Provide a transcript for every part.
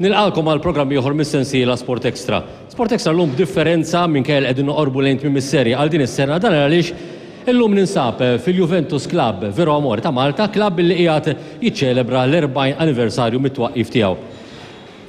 Nilqalkom għal programm ieħor mis-sensiela Sport Extra. Sport Extra llum b'differenza minkejn qegħdin noqorbu lejn tmiem is-serje għal din is-sena dan għaliex illum ninsab fil-Juventus Club Vero Amore ta' Malta, klabb li qiegħed jiċċelebra l-40 anniversarju mit-twaqqif tiegħu.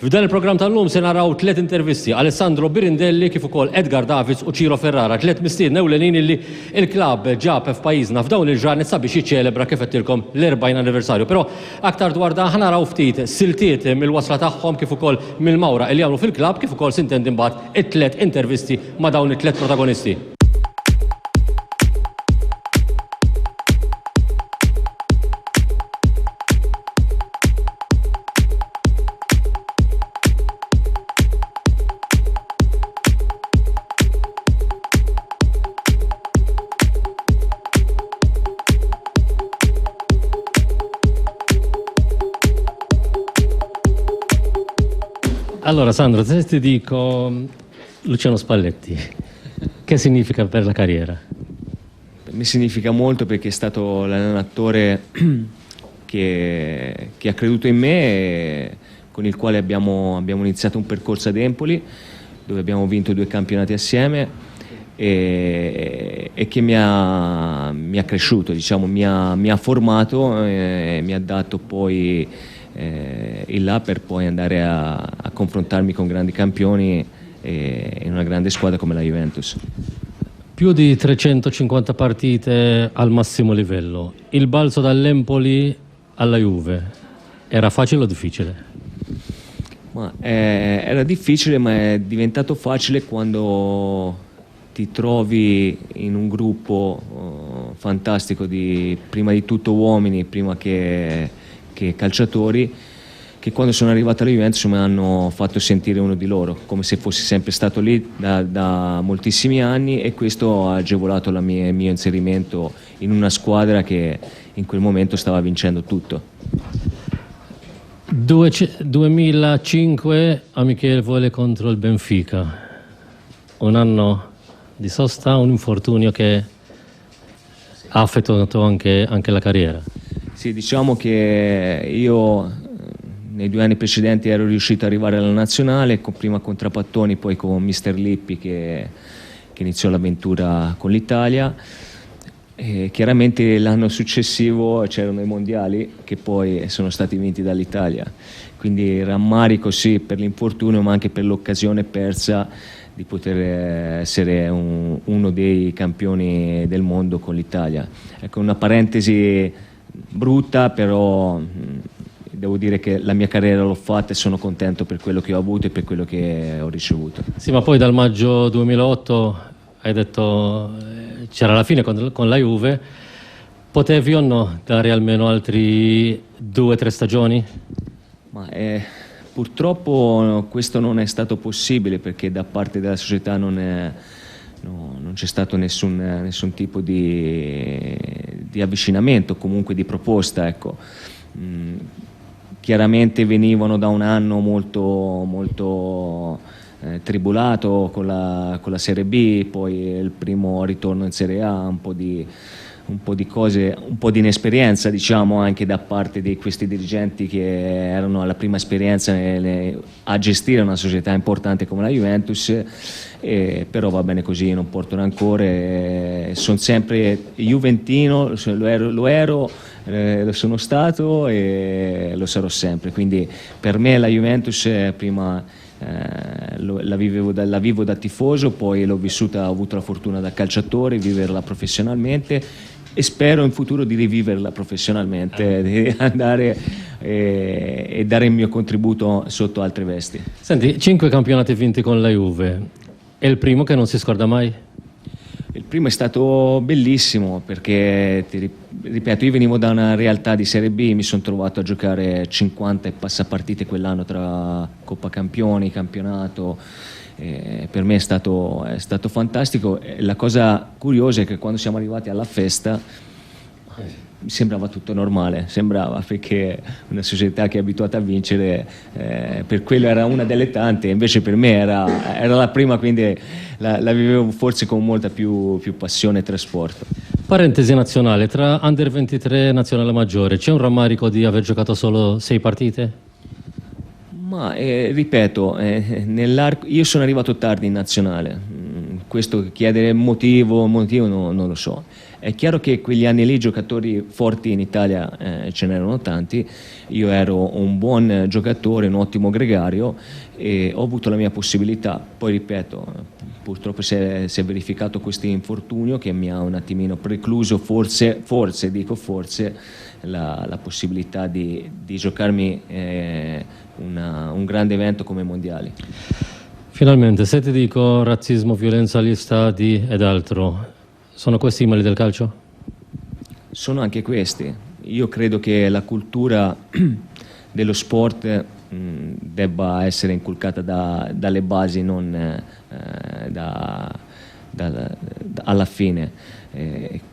F'dan il-programm tal-lum se naraw 3 intervisti Alessandro Birindelli kif ukoll Edgar Davids u Ciro Ferrara, 3 mistiedna ewlenin li il-klabb ġab f'pajjiżna f'dawn il-ġranet sabiex jiċċelebra kif qedtilkom l-40 anniversarju. Però aktar dwar dan ħanaraw ftit siltiet mill-wasla tagħhom kif ukoll mill-mawra li jagħmlu fil-klabb kif ukoll sintendi mbagħad it-3 intervisti ma' dawn it-3 protagonisti. Allora Sandro, se ti dico Luciano Spalletti, che significa per la carriera? Per me significa molto perché è stato l'allenatore che ha creduto in me e con il quale abbiamo iniziato un percorso ad Empoli dove abbiamo vinto 2 campionati assieme e che mi ha cresciuto, diciamo, mi ha formato e mi ha dato poi il là per poi andare a confrontarmi con grandi campioni in una grande squadra come la Juventus. Più di 350 partite al massimo livello. Il balzo dall'Empoli alla Juve era facile o difficile? Era difficile, ma è diventato facile quando ti trovi in un gruppo fantastico di prima di tutto uomini, prima che calciatori, che quando sono arrivato alla Juventus mi hanno fatto sentire uno di loro, come se fossi sempre stato lì da moltissimi anni, e questo ha agevolato il mio inserimento in una squadra che in quel momento stava vincendo tutto. 2005 amichevole contro il Benfica, un anno di sosta, un infortunio che ha affettato anche la carriera. Sì, diciamo che io nei 2 anni precedenti ero riuscito ad arrivare alla nazionale, prima con Trapattoni, poi con Mister Lippi che iniziò l'avventura con l'Italia. E chiaramente l'anno successivo c'erano i mondiali che poi sono stati vinti dall'Italia, quindi rammarico sì per l'infortunio ma anche per l'occasione persa di poter essere uno dei campioni del mondo con l'Italia. Ecco, una parentesi brutta, però devo dire che la mia carriera l'ho fatta e sono contento per quello che ho avuto e per quello che ho ricevuto. Sì, ma poi dal maggio 2008 hai detto c'era la fine con la Juve, potevi o no dare almeno altri 2-3 stagioni? Purtroppo questo non è stato possibile perché da parte della società non c'è stato nessun tipo di avvicinamento, comunque di proposta, ecco. Chiaramente venivano da un anno molto tribolato con la Serie B, poi il primo ritorno in Serie A, un po' di cose, un po' di inesperienza, diciamo, anche da parte di questi dirigenti che erano alla prima esperienza a gestire una società importante come la Juventus, però va bene così, non porto rancore, sono sempre juventino, lo ero, lo sono stato e lo sarò sempre, quindi per me la Juventus prima la vivo da tifoso, poi l'ho vissuta, ho avuto la fortuna da calciatore, viverla professionalmente e spero in futuro di riviverla professionalmente, di andare e dare il mio contributo sotto altre vesti. Senti, 5 campionati vinti con la Juve, è il primo che non si scorda mai? Il primo è stato bellissimo perché, ti ripeto, io venivo da una realtà di Serie B, mi sono trovato a giocare 50 e passa partite quell'anno tra Coppa Campioni, campionato, per me è stato fantastico. La cosa curiosa è che quando siamo arrivati alla festa mi sembrava tutto normale, sembrava, perché una società che è abituata a vincere, per quello era una delle tante, invece per me era la prima, quindi la vivevo forse con molta più passione e trasporto. Parentesi nazionale, tra Under 23 e Nazionale Maggiore, c'è un rammarico di aver giocato solo 6 partite? Ma ripeto, io sono arrivato tardi in nazionale, questo chiedere il motivo non lo so. È chiaro che quegli anni lì giocatori forti in Italia ce n'erano tanti, io ero un buon giocatore, un ottimo gregario e ho avuto la mia possibilità. Poi ripeto, purtroppo si è verificato questo infortunio che mi ha un attimino precluso, forse la possibilità di giocarmi un grande evento come i mondiali. Finalmente, se ti dico razzismo, violenza agli stadi ed altro, sono questi i mali del calcio? Sono anche questi. Io credo che la cultura dello sport debba essere inculcata dalle basi, non alla fine.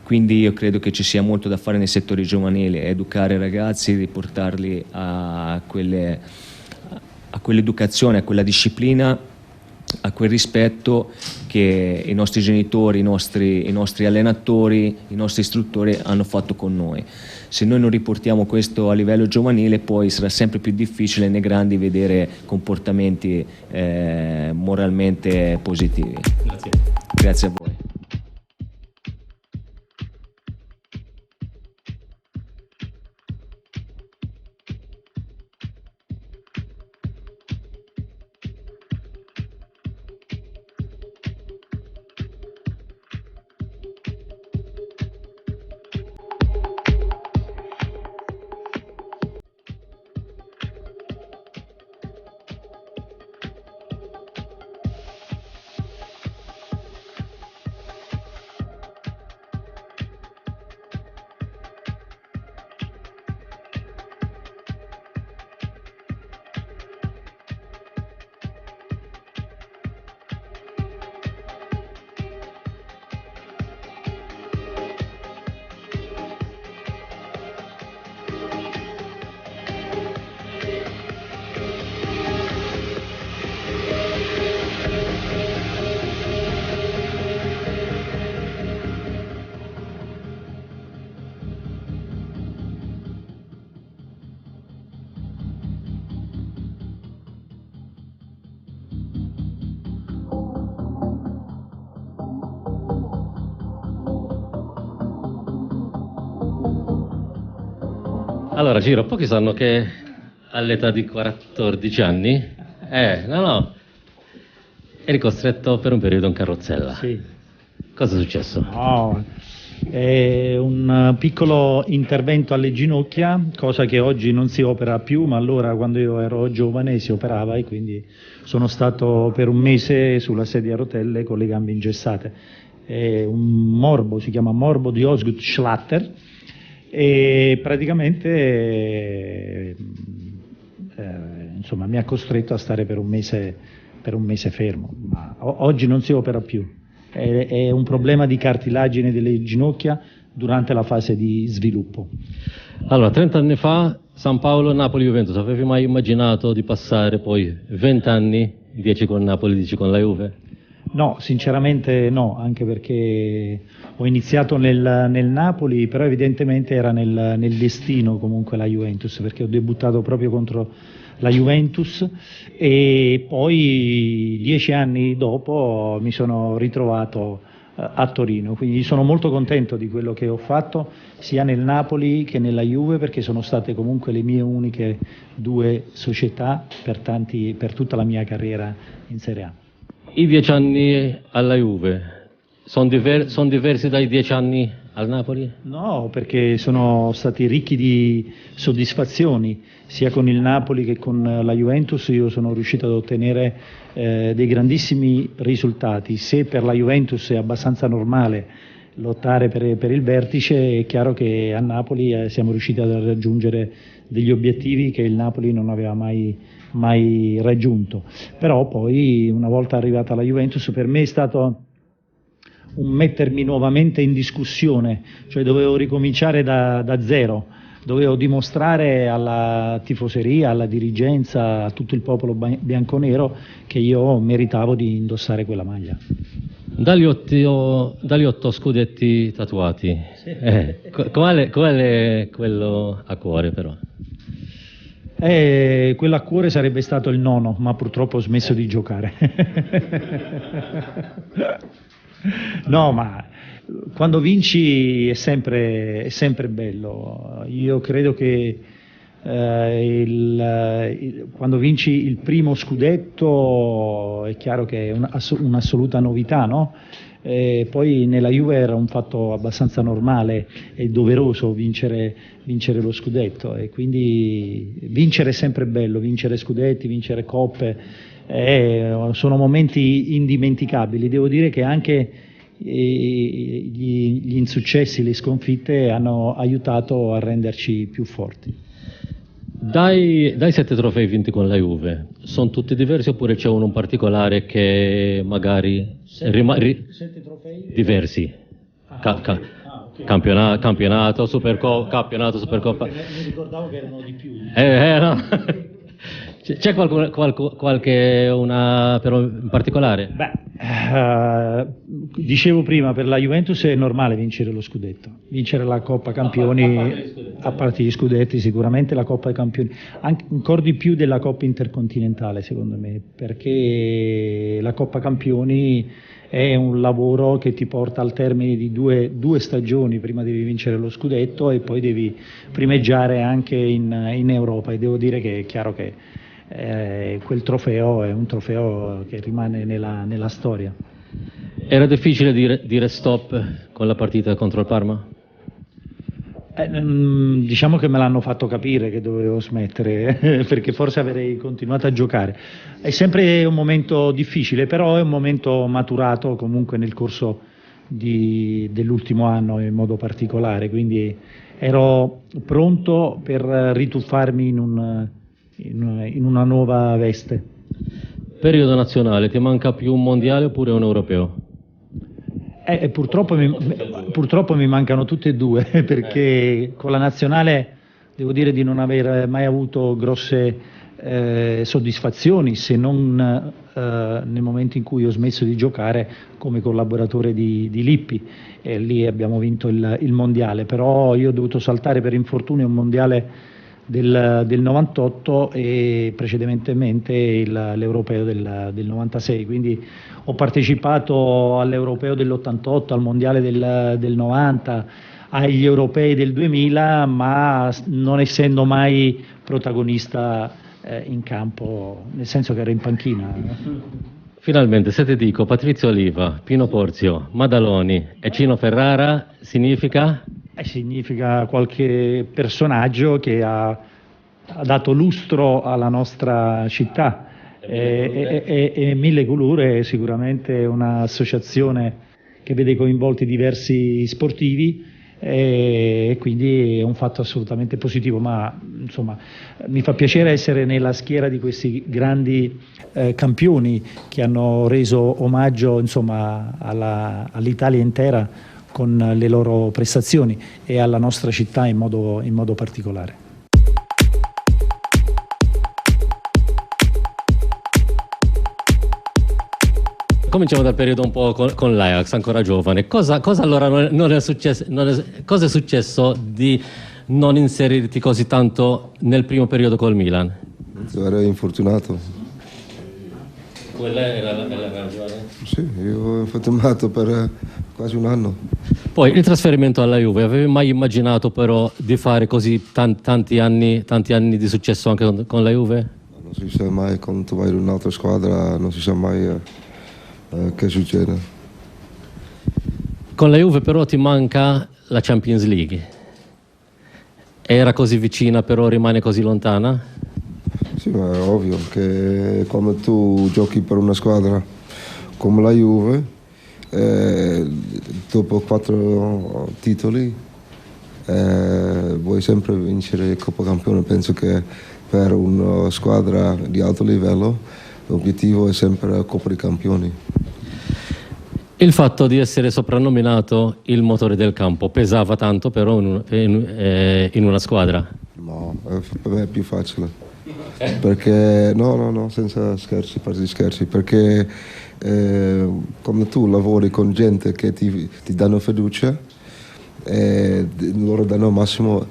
Quindi io credo che ci sia molto da fare nei settori giovanili, educare i ragazzi, riportarli a quell'educazione, a quella disciplina, a quel rispetto che i nostri genitori, i nostri allenatori, i nostri istruttori hanno fatto con noi. Se noi non riportiamo questo a livello giovanile, poi sarà sempre più difficile nei grandi vedere comportamenti moralmente positivi. Grazie. Grazie a voi. Allora, Giro, pochi sanno che all'età di 14 anni, eri costretto per un periodo in carrozzella. Sì. Cosa è successo? No, è un piccolo intervento alle ginocchia, cosa che oggi non si opera più, ma allora quando io ero giovane si operava e quindi sono stato per un mese sulla sedia a rotelle con le gambe ingessate. È un morbo, si chiama morbo di Osgood-Schlatter e praticamente insomma, mi ha costretto a stare per un mese fermo, ma oggi non si opera più. È un problema di cartilagine delle ginocchia durante la fase di sviluppo. Allora, 30 anni fa, San Paolo, Napoli, Juventus, avevi mai immaginato di passare poi 20 anni, 10 con Napoli, 10 con la Juve? No, sinceramente no, anche perché ho iniziato nel Napoli, però evidentemente era nel destino comunque la Juventus, perché ho debuttato proprio contro la Juventus e poi 10 anni dopo mi sono ritrovato a Torino, quindi sono molto contento di quello che ho fatto sia nel Napoli che nella Juve, perché sono state comunque le mie uniche due società per tutta la mia carriera in Serie A. I 10 anni alla Juve sono diversi dai 10 anni al Napoli? No, perché sono stati ricchi di soddisfazioni, sia con il Napoli che con la Juventus. Io sono riuscito ad ottenere dei grandissimi risultati. Se per la Juventus è abbastanza normale lottare per il vertice, è chiaro che a Napoli siamo riusciti a raggiungere degli obiettivi che il Napoli non aveva mai raggiunto. Però poi, una volta arrivata alla Juventus, per me è stato un mettermi nuovamente in discussione, cioè dovevo ricominciare da zero, dovevo dimostrare alla tifoseria, alla dirigenza, a tutto il popolo bianconero che io meritavo di indossare quella maglia. Dagli 8 scudetti tatuati, Sì. qual è quello a cuore però? Quello a cuore sarebbe stato il nono, ma purtroppo ho smesso di giocare. No, ma quando vinci è sempre bello. Io credo che quando vinci il primo scudetto è chiaro che è un'assoluta novità, no? Poi nella Juve era un fatto abbastanza normale e doveroso vincere lo scudetto, e quindi vincere è sempre bello, vincere scudetti, vincere coppe, sono momenti indimenticabili. Devo dire che anche gli insuccessi, le sconfitte hanno aiutato a renderci più forti. Dai 7 trofei vinti con la Juve, sono tutti diversi oppure c'è uno in particolare che magari 7 trofei? diversi? Okay. Campionato, Supercoppa. Mi ricordavo che erano di più. No. C'è qualche una però in particolare? Dicevo prima, per la Juventus è normale vincere lo scudetto, vincere la Coppa Campioni, a parte gli scudetti sicuramente la Coppa dei Campioni, ancora di più della Coppa Intercontinentale secondo me, perché la Coppa Campioni è un lavoro che ti porta al termine di due stagioni, prima devi vincere lo scudetto e poi devi primeggiare anche in Europa, e devo dire che è chiaro che quel trofeo è un trofeo che rimane nella storia. Era difficile dire stop con la partita contro il Parma? Diciamo che me l'hanno fatto capire che dovevo smettere perché forse avrei continuato a giocare. È sempre un momento difficile, però è un momento maturato comunque nel corso dell'ultimo anno in modo particolare, quindi ero pronto per rituffarmi in una nuova veste. Periodo nazionale, ti manca più un mondiale oppure un europeo? Purtroppo mi mancano tutte e due, perché con la nazionale devo dire di non aver mai avuto grosse soddisfazioni, se non nel momento in cui ho smesso di giocare come collaboratore di Lippi, e lì abbiamo vinto il mondiale, però io ho dovuto saltare per infortunio un mondiale del 98 e precedentemente l'europeo del 96, quindi ho partecipato all'europeo dell'88, al mondiale del 90, agli europei del 2000, ma non essendo mai protagonista in campo, nel senso che ero in panchina. Finalmente, se ti dico Patrizio Oliva, Pino Porzio, Madaloni e Cino Ferrara, significa? Significa qualche personaggio che ha dato lustro alla nostra città, e Mille Colure è sicuramente un'associazione che vede coinvolti diversi sportivi, e quindi è un fatto assolutamente positivo, ma insomma mi fa piacere essere nella schiera di questi grandi campioni che hanno reso omaggio insomma all'Italia intera con le loro prestazioni e alla nostra città in modo particolare. Cominciamo dal periodo un po' con l'Ajax, ancora giovane. Cosa allora non è successo, cosa è successo di non inserirti così tanto nel primo periodo col Milan? Ero infortunato. Quella era la ragione? Sì, io ho infortunato per quasi un anno. Poi il trasferimento alla Juve, avevi mai immaginato però di fare così tanti anni di successo anche con la Juve? Non si sa mai, quando tu vai in un'altra squadra non si sa mai che succede. Con la Juve però ti manca la Champions League. Era così vicina però rimane così lontana? Sì, ma è ovvio che quando tu giochi per una squadra come la Juve, dopo 4 titoli vuoi sempre vincere il Coppa Campione. Penso che per una squadra di alto livello l'obiettivo è sempre la Coppa dei Campioni. Il fatto di essere soprannominato il motore del campo pesava tanto però in una squadra? No, per me è più facile. Perché no, senza scherzi, parti di scherzi, perché quando tu lavori con gente che ti danno fiducia, loro danno il massimo,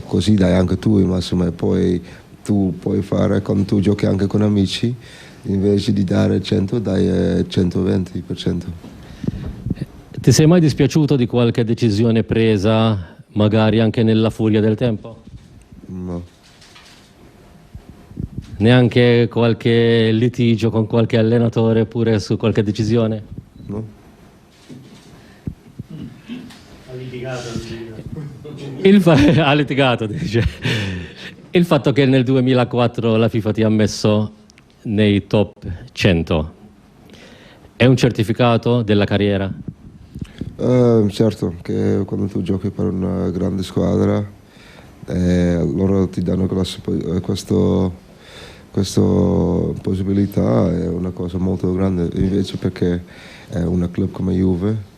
così dai anche tu il massimo, e poi tu puoi fare quando tu giochi anche con amici, invece di dare 100 dai 120%. Ti sei mai dispiaciuto di qualche decisione presa, magari anche nella furia del tempo? No. Neanche qualche litigio con qualche allenatore pure su qualche decisione? No? Ha litigato, dice. Il fatto che nel 2004 la FIFA ti ha messo nei top 100 è un certificato della carriera? Certo, che quando tu giochi per una grande squadra, loro ti danno questa possibilità, è una cosa molto grande, invece perché è una club come Juve,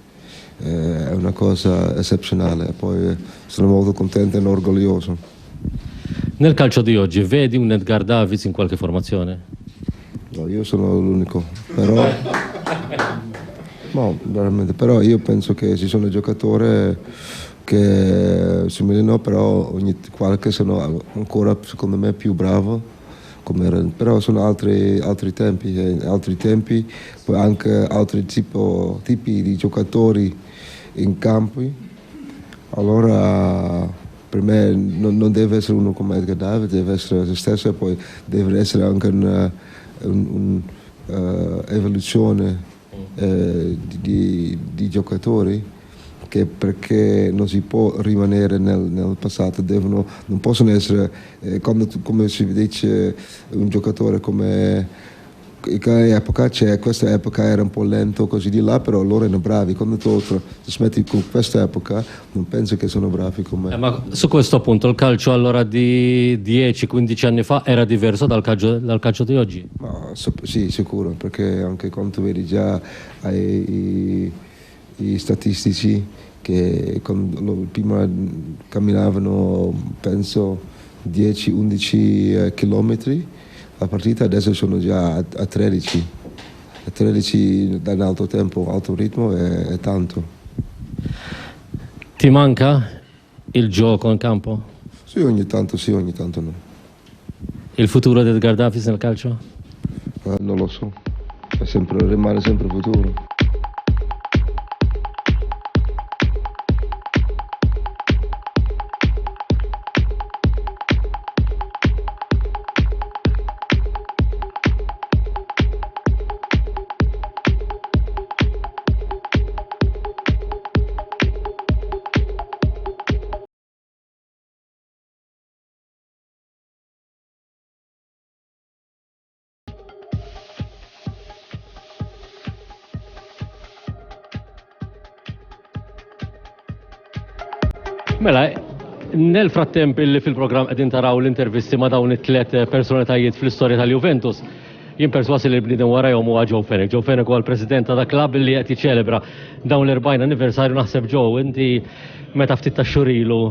è una cosa eccezionale, poi sono molto contento e orgoglioso. Nel calcio di oggi vedi un Edgar Davids in qualche formazione? No, io sono l'unico, però, no, veramente, però io penso che ci sono giocatori che somigliano, però qualche sono ancora secondo me più bravo, però sono altri tempi, poi anche altri tipi di giocatori in campi. Allora per me non deve essere uno come Edgar Davids, deve essere se stesso, e poi deve essere anche un'evoluzione di giocatori, che perché non si può rimanere nel passato, non possono essere, come si dice, un giocatore come che epoca c'è, questa epoca era un po' lento così di là, però loro erano bravi, quando tu smetti con questa epoca non penso che sono bravi come Ma su questo punto il calcio allora di 10-15 anni fa era diverso dal calcio di oggi? Ma, sì, sicuro, perché anche quando tu vedi già i statistici che prima camminavano penso 10-11 chilometri la partita, adesso sono già a 13. A 13 da un alto tempo, alto ritmo è tanto. Ti manca il gioco in campo? Sì, ogni tanto no. Il futuro di Edgar Davids nel calcio? Non lo so, rimane sempre futuro. Mela, nel frattempo illi fil-programm qegħdin taraw l-intervisti ma' dawn it-tliet personalitajiet fl-istorja tal-Juventus, jien perswasi li l-bniedem warajhom huwa Joe Fenech. Joe Fenech huwa l-President ta' dak-klabb li qed jiċċelebra dawn l-40 anniversarju. Naħseb Joe, inti meta ftit ta' xurilu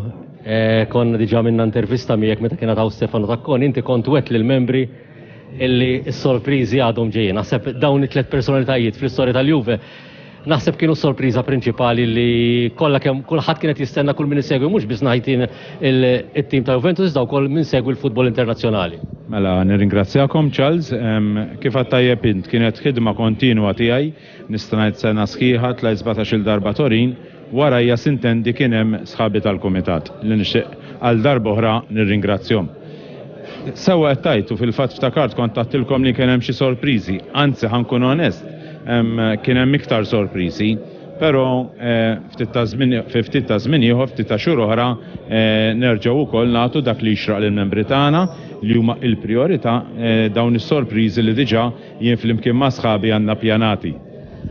kon diġà minna intervista miegħek meta kien taw Stefano Tacconi, inti kont wett lill-membri illi s-sorpriżi għadhom ġejjin. Naħseb dawn it-tliet personalitajiet fl-istorja tal-Juve naħseb kienu sorpriża prinċipali li kulħadd kienet jistenna kull min isegwi mhux biss ngħid it-tim ta' Juventus iżda wkoll min segwi l-futbol internazzjonali. Mela, nirringrazzjakom Charles, kif għattajjeb int kienet ħidma kontinwa tiegħi, nista' ngħid sena sħiħa tlajt 17-il darba Torin, warajja sintendi kien hemm sħabi tal-kumitat li nixtieq għal darba oħra nirringrazzjahom. Sewwa qed tajtu fil-fatt ftakart kont għattilkom li kien hemm xi sorpriżi, anzi ħankun onest, kien hemm iktar sorpriżi, però ftit ta' żmien ieħor, ftit ta' xhur oħra nerġgħu wkoll nagħtu dak li jixraq lill-membri tagħna li huma l-prijorità dawn is-sorpriżi li diġà jien flimkien ma' sħabi għandna pjanati.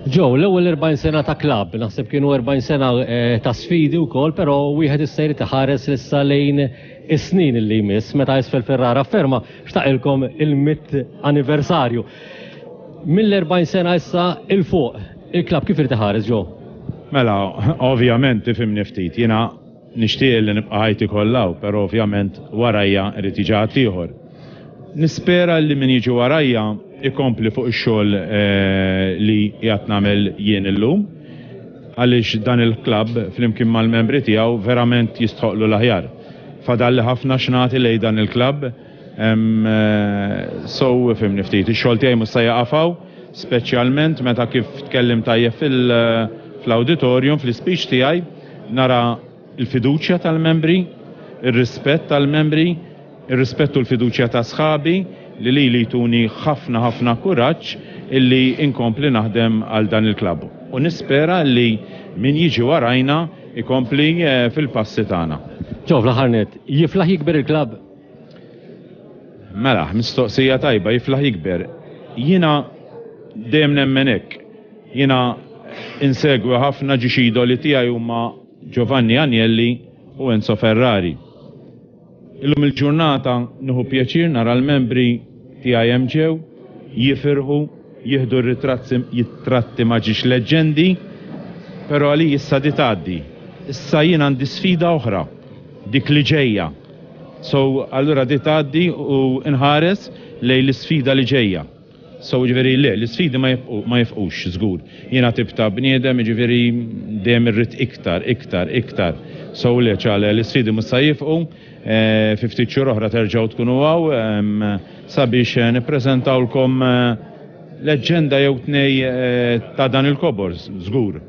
Joe, l-ewwel 40 sena ta' klabb, naħseb kienu 40 sena ta' sfidi wkoll, però wieħed issa jrid iħares issa lejn is-snin li jmiss meta isfel Ferrara ferma xtaqilkom il-100 anniversarju. Mill-40 sena issa il-fuq, il-klabb kif irid iħares, Joe? Mela, ovvjament tifhimni ftit, jiena nixtieq li nibqa' ħajti kollha, però ovvjament warajja irid jiġi ħadd ieħor. Nispera li min jiġi warajja ikompli fuq ix-xogħol li qiegħed nagħmel jien illum, għaliex dan il-klabb flimkien mal-membri tiegħu verament jistħoqlu l-aħjar. Fadalli ħafna xnati lejn dan il-klabb, So fimni ftit, ix-xogħol tiegħi mhux se jaqafaw, speċjalment meta kif tkellim tajjeb fl-awditorium, fl-ispeech tiegħi, nara il-fiduċja tal-membri, ir-rispett tal-membri, ir-rispett u l-fiduċja ta' sħabi li jtuni ħafna kuraġġ illi inkompli naħdem għal dan il-klabb. U nispera li min jiġi warajna ikompli fil-passi tagħna. Ġo fl-ħarnet, jiflaħ jikber il-klabb? Mela, mistoqsija tajba, jiflaħ jikber. Jiena dejjem nemmen hekk. Jiena insegwi ħafna ġixidoli tiegħi huma Giovanni Agnelli u Enzo Ferrari. Illum il-ġurnata nieħu pjaċir nara l-membri tiegħi hemm ġew, jifirħu, jieħdu ritratti ma ġiex leġendi, però għali issa di tgħaddi. Issa jien għandi sfida oħra, dik li ġejja. So, allura di tgħaddi u nħares lej l-sfida li ġejja. So, ġifieri l-sfidi ma jifqux, żgur. Jiena tip ta' bniedem, ġifieri dejjem irrid iktar. So, ċale l-sfidi mhux se jifqu, 50 xhur oħra terġgħu tkunu sabiex nippreżentawlkom leġenda jew tnej ta' dan il-kobor, żgur.